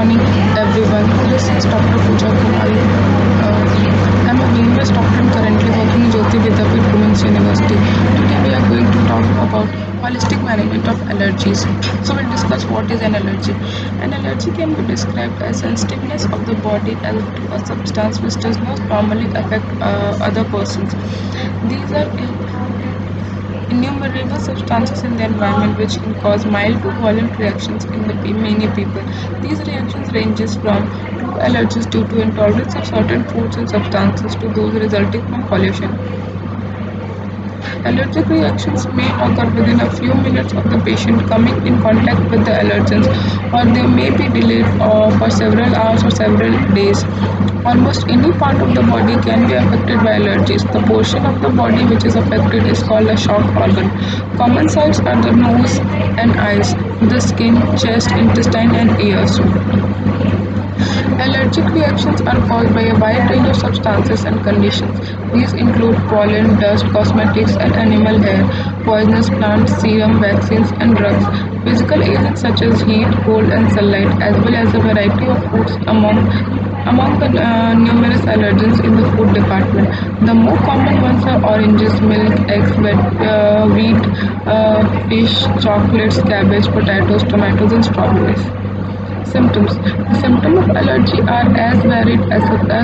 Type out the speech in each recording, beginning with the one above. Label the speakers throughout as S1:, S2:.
S1: morning, everyone. This is Dr. Pooja Kumari. I'm a BMS doctor and currently working in Jyoti Vidyapeeth Women's University. Today we are going to talk about holistic management of allergies. So we'll discuss what is an allergy. An allergy can be described as sensitiveness of the body as to a substance which does not normally affect other persons. These are innumerable substances in the environment which can cause mild to violent reactions in many people. These reactions ranges from true allergies due to intolerance of certain foods and substances to those resulting from pollution. Allergic reactions may occur within a few minutes of the patient coming in contact with the allergens, or they may be delayed for several hours or several days. Almost any part of the body can be affected by allergies. The portion of the body which is affected is called a shock organ. Common sites are the nose and eyes, the skin, chest, intestine, and ears. Allergic reactions are caused by a wide range of substances and conditions. These include pollen, dust, cosmetics, and animal hair, poisonous plants, serum, vaccines, and drugs, physical agents such as heat, cold, and sunlight, as well as a variety of foods among the numerous allergens in the food department. The more common ones are oranges, milk, eggs, wheat, fish, chocolates, cabbage, potatoes, tomatoes, and strawberries. Symptoms. The symptoms of allergy are as varied as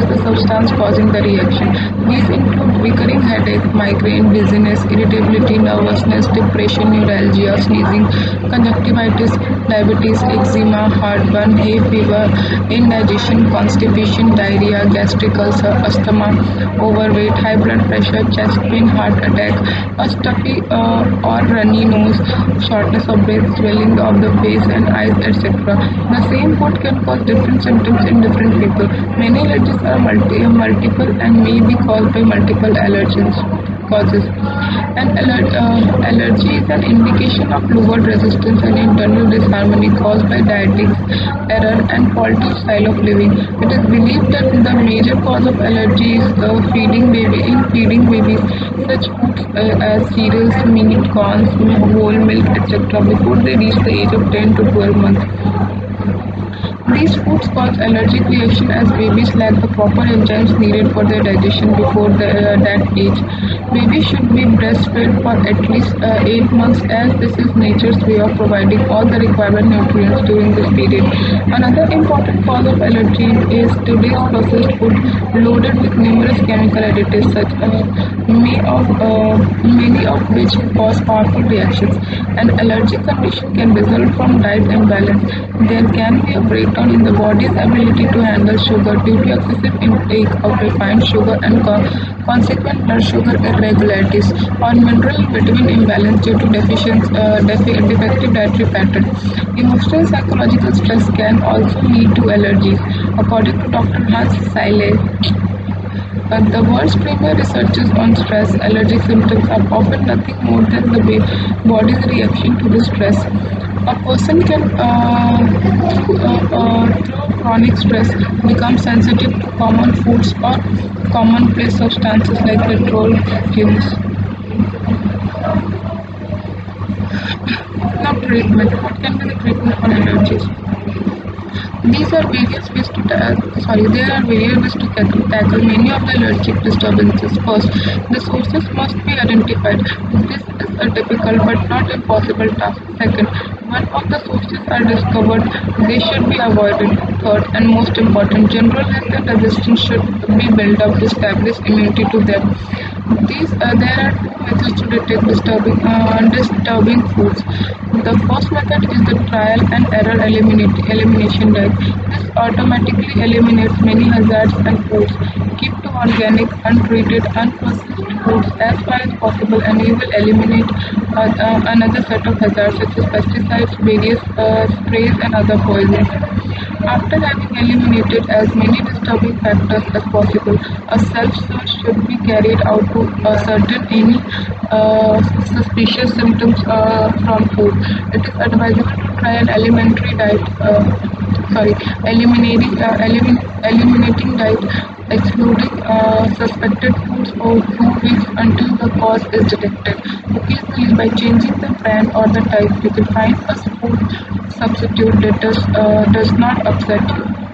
S1: the substance causing the reaction. These include recurring headache, migraine, dizziness, irritability, nervousness, depression, neuralgia, sneezing, conjunctivitis, diabetes, eczema, heartburn, hay fever, indigestion, constipation, diarrhea, gastric ulcer, asthma, overweight, high blood pressure, chest pain, heart attack, a stuffy or runny nose, shortness of breath, swelling of the face and eyes, etc. The same food can cause different symptoms in different people. Many allergies are multiple and may be caused by multiple allergens causes. Allergy is an indication of lowered resistance and internal disharmony caused by dietetics, error, and faulty style of living. It is believed that the major cause of allergy is feeding babies such foods as cereals, meat, corns, whole milk, etc. before they reach the age of 10 to 12 months. These foods cause allergic reaction as babies lack the proper enzymes needed for their digestion before that age. Babies should be breastfed for at least 8 months as this is nature's way of providing all the required nutrients during this period. Another important cause of allergy is today's processed food loaded with numerous chemical additives many of which cause powerful reactions. An allergic condition can result from diet imbalance. There can be a breakdown in the body's ability to handle sugar due to excessive intake of refined sugar and consequent blood sugar irregularities, or mineral and vitamin imbalance due to defective dietary pattern. Emotional and psychological stress can also lead to allergies. According to Dr. Hans Seile, the world's premier researchers on stress, allergic symptoms are often nothing more than the body's reaction to the stress. A person can, through chronic stress, become sensitive to common foods or commonplace substances like petrol fumes. Now, treatment. What can be the treatment for allergies? There are various ways to tackle many of the allergic disturbances. First, the sources must be identified. This is a difficult but not impossible task. Second, once of the sources are discovered, they should be avoided. Third, and most important, general health and resistance should be built up to establish immunity to them. There are two methods to detect disturbing foods. The first method is the trial and error elimination diet. This automatically eliminates many hazards and foods. Keep to organic, untreated, unprocessed foods as far as possible, and you will eliminate another set of hazards such as pesticides, various sprays, and other poisons. After having eliminated as many disturbing factors as possible, a self-search should be carried out to ascertain any suspicious symptoms from food. It is advisable to try an eliminating diet excluding suspected foods for 2 weeks until the cause is detected. Occasionally, by changing the brand or the type, you can find a food substitute that does not upset you.